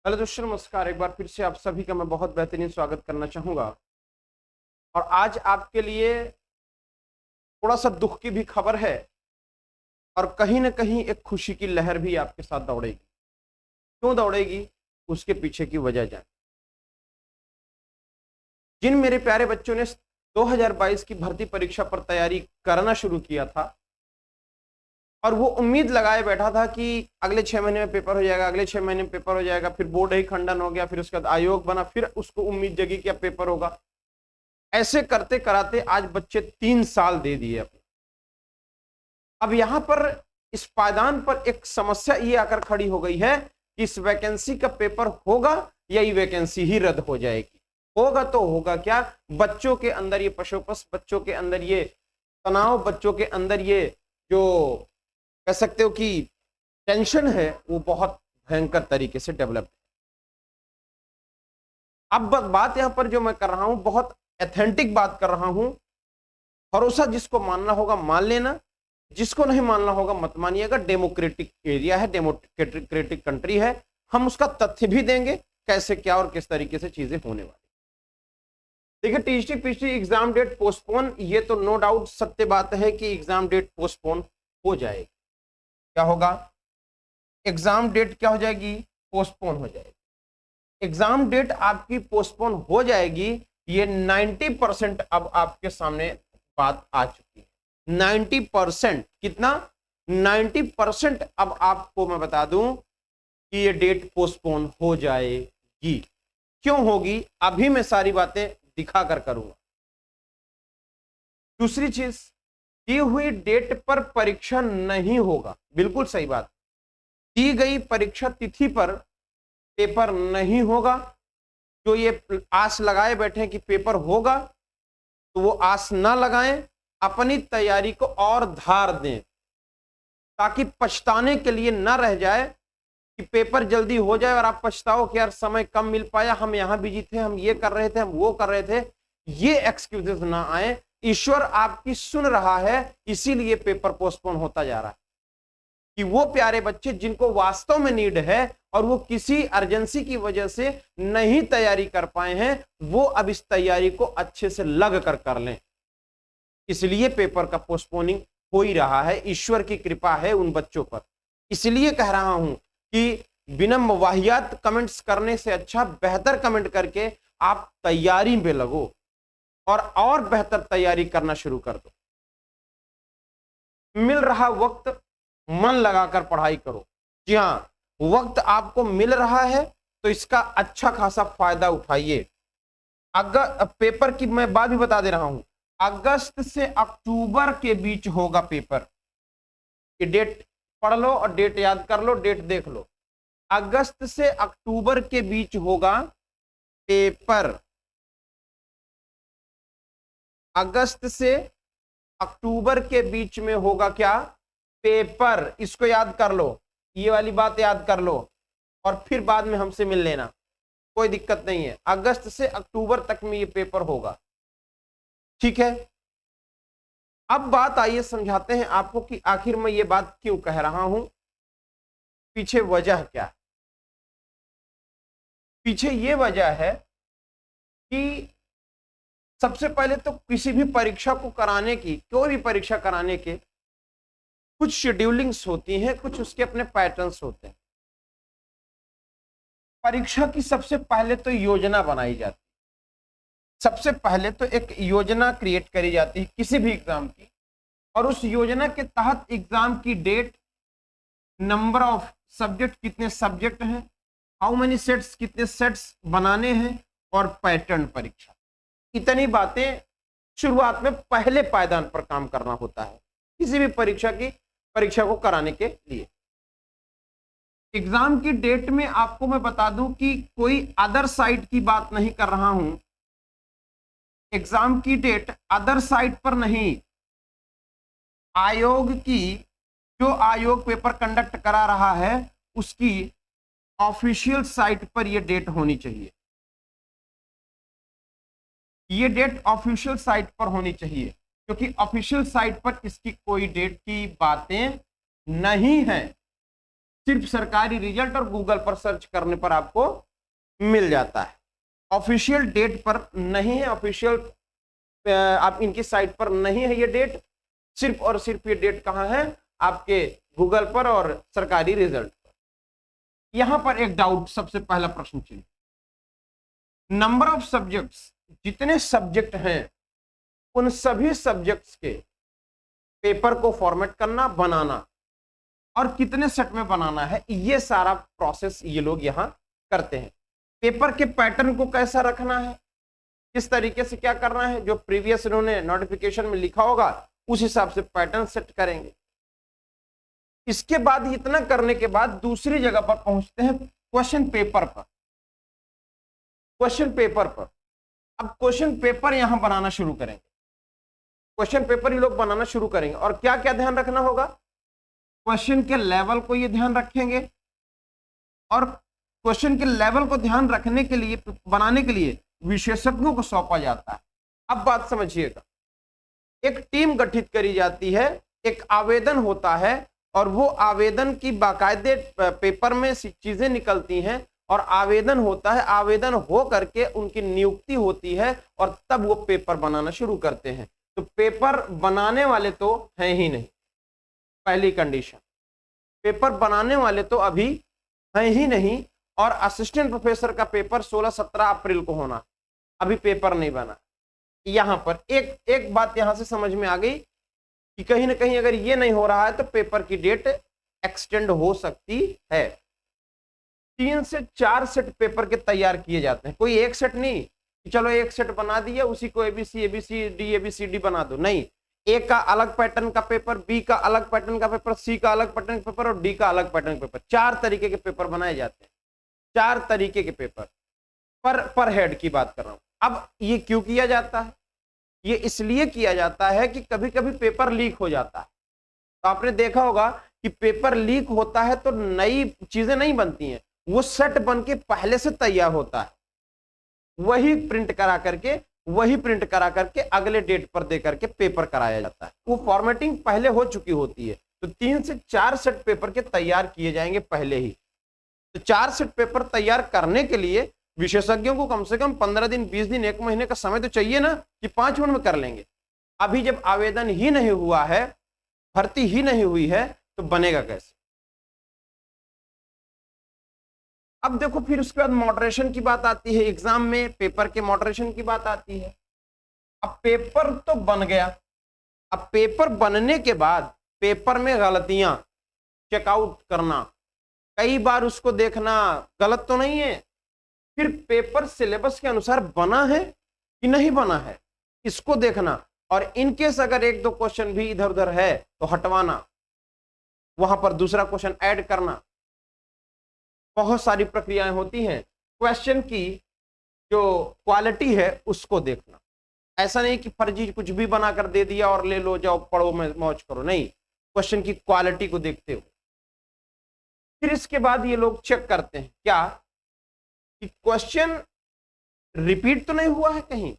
Hello दोस्तों, नमस्कार। एक बार फिर से आप सभी का मैं बहुत बेहतरीन स्वागत करना चाहूंगा। और आज आपके लिए थोड़ा सा दुख की भी खबर है और कहीं ना कहीं एक खुशी की लहर भी आपके साथ दौड़ेगी। क्यों दौड़ेगी, उसके पीछे की वजह जान। जिन मेरे प्यारे बच्चों ने 2022 की भर्ती परीक्षा पर तैयारी करना शुरू किया था और वो उम्मीद लगाए बैठा था कि अगले 6 महीने में पेपर हो जाएगा, अगले 6 महीने में पेपर हो जाएगा, फिर बोर्ड ही खंडन हो गया, फिर उसके बाद आयोग बना, फिर उसको उम्मीद जगी कि अब पेपर होगा। ऐसे करते कराते आज बच्चे 3 साल दे दिए अपने। अब यहां पर इस पायदान पर एक समस्या ये आकर खड़ी हो गई है कि इस वैकेंसी का पेपर होगा या ये वैकेंसी ही रद्द हो जाएगी। होगा तो होगा क्या, बच्चों के अंदर ये पशोपस, बच्चों के अंदर ये तनाव, बच्चों के अंदर ये जो कह सकते हो कि टेंशन है, वो बहुत भयंकर तरीके से डेवलप। अब बात यहां पर जो मैं कर रहा हूं, बहुत एथेंटिक बात कर रहा हूं। भरोसा जिसको मानना होगा मान लेना, जिसको नहीं मानना होगा मत मानिएगा। डेमोक्रेटिक एरिया है, डेमोक्रेटिक कंट्री है, हम उसका तथ्य भी देंगे कैसे क्या और किस तरीके से चीजें होने वाली। देखिए, TGT PGT exam date postpone, ये तो नो डाउट सत्य बात है कि एग्जाम डेट पोस्टपोन हो जाएगी। क्या होगा, एग्जाम डेट क्या हो जाएगी, पोस्टपोन हो जाएगी। एग्जाम डेट आपकी पोस्टपोन हो जाएगी, ये 90% अब आपके सामने बात आ चुकी है। 90% कितना, 90% अब आपको मैं बता दूं कि ये डेट पोस्टपोन हो जाएगी। क्यों होगी, अभी मैं सारी बातें दिखाकर करूंगा। दूसरी चीज, दी हुई डेट पर परीक्षा नहीं होगा, बिल्कुल सही बात। दी गई परीक्षा तिथि पर पेपर नहीं होगा। जो ये आस लगाए बैठे कि पेपर होगा, तो वो आस ना लगाएं, अपनी तैयारी को और धार दें ताकि पछताने के लिए ना रह जाए कि पेपर जल्दी हो जाए और आप पछताओ कि यार समय कम मिल पाया, हम यहां बिजी थे, हम ये कर रहे थे, हम वो कर रहे थे। ये एक्सक्यूजेस ना आए। ईश्वर आपकी सुन रहा है, इसीलिए पेपर पोस्टपोन होता जा रहा है कि वो प्यारे बच्चे जिनको वास्तव में नीड है और वो किसी अर्जेंसी की वजह से नहीं तैयारी कर पाए हैं, वो अब इस तैयारी को अच्छे से लग कर लें। इसलिए पेपर का पोस्टपोनिंग हो ही रहा है। ईश्वर की कृपा है उन बच्चों पर। इसलिए कह रहा हूं कि विनम्र वाहियात कमेंट्स करने से अच्छा बेहतर कमेंट करके आप तैयारी में लगो और बेहतर तैयारी करना शुरू कर दो। मिल रहा वक्त मन लगाकर पढ़ाई करो। जी हां, वक्त आपको मिल रहा है तो इसका अच्छा खासा फायदा उठाइए। अगर पेपर की मैं बात भी बता दे रहा हूं, अगस्त से अक्टूबर के बीच होगा पेपर। ये डेट पढ़ लो और डेट याद कर लो, डेट देख लो। अगस्त से अक्टूबर के बीच होगा पेपर। अगस्त से अक्टूबर के बीच में होगा क्या, पेपर। इसको याद कर लो, ये वाली बात याद कर लो और फिर बाद में हमसे मिल लेना, कोई दिक्कत नहीं है। अगस्त से अक्टूबर तक में ये पेपर होगा, ठीक है। अब बात आइए समझाते हैं आपको कि आखिर मैं ये बात क्यों कह रहा हूं, पीछे वजह क्या है। पीछे ये वजह है कि सबसे पहले तो किसी भी परीक्षा को कराने की, कोई भी परीक्षा कराने के कुछ शेड्यूलिंग्स होती हैं, कुछ उसके अपने पैटर्न्स होते हैं। परीक्षा की सबसे पहले तो योजना बनाई जाती है। सबसे पहले तो एक योजना क्रिएट करी जाती है किसी भी एग्जाम की, और उस योजना के तहत एग्जाम की डेट, नंबर ऑफ सब्जेक्ट, कितने सब्जेक्ट हैं, हाउ मेनी सेट्स, कितने सेट्स बनाने हैं, और पैटर्न परीक्षा। इतनी बातें शुरुआत में पहले पायदान पर काम करना होता है किसी भी परीक्षा को कराने के लिए। एग्जाम की डेट में आपको मैं बता दूं कि कोई अदर साइट की बात नहीं कर रहा हूं। एग्जाम की डेट अदर साइट पर नहीं, आयोग की, जो आयोग पेपर कंडक्ट करा रहा है उसकी ऑफिशियल साइट पर यह डेट होनी चाहिए। ये डेट ऑफिशियल साइट पर होनी चाहिए, क्योंकि ऑफिशियल साइट पर इसकी कोई डेट की बातें नहीं है। सिर्फ सरकारी रिजल्ट और गूगल पर सर्च करने पर आपको मिल जाता है। ऑफिशियल डेट पर नहीं है, ऑफिशियल आप इनकी साइट पर नहीं है ये डेट, सिर्फ और सिर्फ ये डेट कहाँ है, आपके गूगल पर और सरकारी रिजल्ट पर। यहां पर एक डाउट, सबसे पहला प्रश्न चिन्ह, नंबर ऑफ सब्जेक्ट्स, जितने सब्जेक्ट हैं उन सभी सब्जेक्ट्स के पेपर को फॉर्मेट करना, बनाना, और कितने सेट में बनाना है, ये सारा प्रोसेस ये लोग यहां करते हैं। पेपर के पैटर्न को कैसा रखना है, किस तरीके से क्या करना है, जो प्रीवियस इन्होंने नोटिफिकेशन में लिखा होगा उस हिसाब से पैटर्न सेट करेंगे। इसके बाद, इतना करने के बाद दूसरी जगह पर पहुंचते हैं, क्वेश्चन पेपर पर। क्वेश्चन पेपर पर अब क्वेश्चन पेपर यहां बनाना शुरू करेंगे, क्वेश्चन पेपर ये लोग बनाना शुरू करेंगे। और क्या क्या ध्यान रखना होगा, क्वेश्चन के लेवल को ये ध्यान रखेंगे, और क्वेश्चन के लेवल को ध्यान रखने के लिए, बनाने के लिए विशेषज्ञों को सौंपा जाता है। अब बात समझिएगा, एक टीम गठित करी जाती है, एक आवेदन होता है, और वो आवेदन की बाकायदे पेपर में चीजें निकलती हैं, और आवेदन होता है, आवेदन हो करके उनकी नियुक्ति होती है, और तब वो पेपर बनाना शुरू करते हैं। तो पेपर बनाने वाले तो हैं ही नहीं, पहली कंडीशन, पेपर बनाने वाले तो अभी हैं ही नहीं, और असिस्टेंट प्रोफेसर का पेपर 16-17 अप्रैल को होना, अभी पेपर नहीं बना। यहां पर एक बात यहां से समझ में आ गई कि कहीं ना कहीं अगर ये नहीं हो रहा है तो पेपर की डेट एक्सटेंड हो सकती है। 3 से 4 सेट पेपर के तैयार किए जाते हैं, कोई एक सेट नहीं कि चलो एक सेट बना दिया उसी को ABCD बना दो, नहीं, ए का अलग पैटर्न का पेपर, बी का अलग पैटर्न का पेपर, सी का अलग पैटर्न का पेपर और डी का अलग पैटर्न का पेपर, 4 तरीके के पेपर बनाए जाते हैं, 4 तरीके के पेपर पर हेड की बात कर रहा हूं। अब ये क्यों किया जाता है, ये इसलिए किया जाता है कि कभी कभी पेपर लीक हो जाता है। तो आपने देखा होगा कि पेपर लीक होता है तो नई चीजें नहीं बनती हैं, वो सेट बन के पहले से तैयार होता है, वही प्रिंट करा करके अगले डेट पर दे करके पेपर कराया जाता है। वो फॉर्मेटिंग पहले हो चुकी होती है। तो 3 से 4 सेट पेपर के तैयार किए जाएंगे पहले ही। तो 4 सेट पेपर तैयार करने के लिए विशेषज्ञों को कम से कम 15 दिन, 20 दिन, 1 महीने का समय तो चाहिए ना, कि 5 मिनट में कर लेंगे। अभी जब आवेदन ही नहीं हुआ है, भर्ती ही नहीं हुई है, तो बनेगा कैसे। अब देखो, फिर उसके बाद मॉडरेशन की बात आती है, एग्जाम में पेपर के मॉडरेशन की बात आती है। अब पेपर तो बन गया, अब पेपर बनने के बाद पेपर में गलतियां चेकआउट करना, कई बार उसको देखना गलत तो नहीं है, फिर पेपर सिलेबस के अनुसार बना है कि नहीं बना है इसको देखना, और इनकेस अगर 1-2 क्वेश्चन भी इधर उधर है तो हटवाना, वहां पर दूसरा क्वेश्चन ऐड करना। बहुत सारी प्रक्रियाएं होती हैं। क्वेश्चन की जो क्वालिटी है उसको देखना, ऐसा नहीं कि फर्जी कुछ भी बनाकर दे दिया और ले लो, जाओ पढ़ो मौज करो, नहीं, क्वेश्चन की क्वालिटी को देखते हुए। फिर इसके बाद ये लोग चेक करते हैं क्या कि क्वेश्चन रिपीट तो नहीं हुआ है, कहीं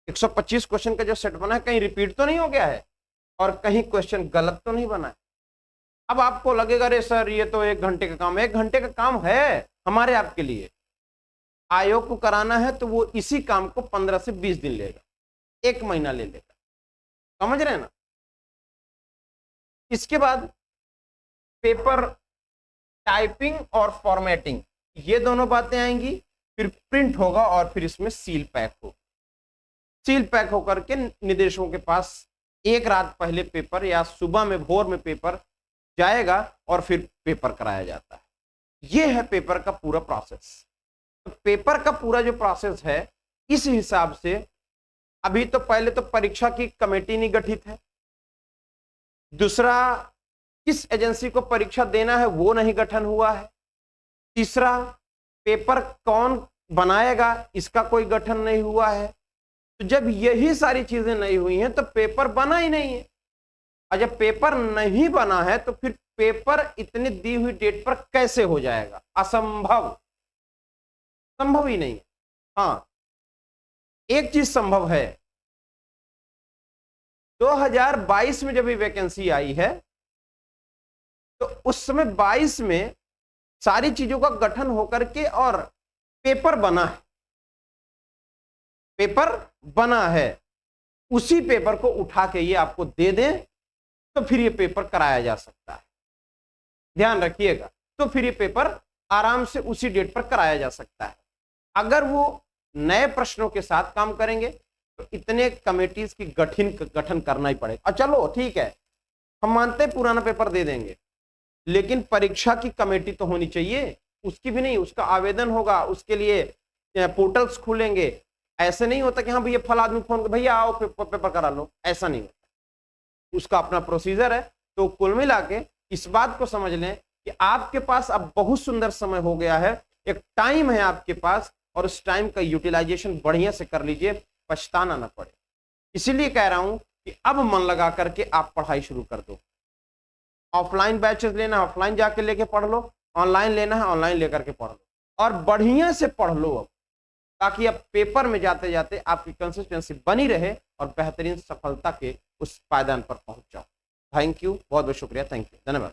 125 क्वेश्चन का जो सेट बना है कहीं रिपीट तो नहीं हो गया है, और कहीं क्वेश्चन गलत तो नहीं बना है। अब आपको लगेगा अरे सर ये तो 1 घंटे का काम है, 1 घंटे का काम है हमारे आपके लिए, आयोग को कराना है तो वो इसी काम को 15 से 20 दिन लेगा, 1 महीना ले लेगा, समझ रहे हैं ना। इसके बाद पेपर टाइपिंग और फॉर्मेटिंग, ये दोनों बातें आएंगी, फिर प्रिंट होगा और फिर इसमें सील पैक होगा। सील पैक होकर के निदेशकों के पास 1 रात पहले पेपर या सुबह में भोर में पेपर जाएगा और फिर पेपर कराया जाता है। यह है पेपर का पूरा प्रोसेस। तो पेपर का पूरा जो प्रोसेस है, इस हिसाब से अभी तो पहले तो परीक्षा की कमेटी नहीं गठित है, दूसरा किस एजेंसी को परीक्षा देना है वो नहीं गठन हुआ है, तीसरा पेपर कौन बनाएगा इसका कोई गठन नहीं हुआ है। तो जब यही सारी चीजें नहीं हुई हैं तो पेपर बना ही नहीं है, और जब पेपर नहीं बना है तो फिर पेपर इतनी दी हुई डेट पर कैसे हो जाएगा, असंभव, संभव ही नहीं है। हाँ, एक चीज संभव है, 2022 में जब ये वैकेंसी आई है तो उस समय 22 में सारी चीजों का गठन होकर के और पेपर बना है, पेपर बना है। उसी पेपर को उठा के ये आपको दे दें तो फिर ये पेपर कराया जा सकता है, ध्यान रखिएगा। तो फिर ये पेपर आराम से उसी डेट पर कराया जा सकता है। अगर वो नए प्रश्नों के साथ काम करेंगे तो इतने कमेटीज की गठन करना ही पड़ेगा। चलो ठीक है, हम मानते हैं पुराना पेपर दे देंगे, लेकिन परीक्षा की कमेटी तो होनी चाहिए। उसकी भी नहीं, उसका आवेदन होगा, उसके लिए पोर्टल्स खुलेंगे। ऐसे नहीं होता कि हाँ भैया फला आदमी फोन कर भैया आओ पेपर करा लो, ऐसा नहीं होता, उसका अपना प्रोसीजर है। तो कुल मिला के इस बात को समझ लें कि आपके पास अब बहुत सुंदर समय हो गया है, एक टाइम है आपके पास, और उस टाइम का यूटिलाइजेशन बढ़िया से कर लीजिए, पछताना ना पड़े। इसीलिए कह रहा हूं कि अब मन लगा करके आप पढ़ाई शुरू कर दो। ऑफलाइन बैचेस लेना है ऑफलाइन जाके लेके पढ़ लो, ऑनलाइन लेना है ऑनलाइन लेकर के पढ़ लो, और बढ़िया से पढ़ लो अब, ताकि अब पेपर में जाते जाते आपकी कंसिस्टेंसी बनी रहे और बेहतरीन सफलता के उस पायदान पर पहुंच जाओ। थैंक यू, बहुत बहुत शुक्रिया, थैंक यू, धन्यवाद।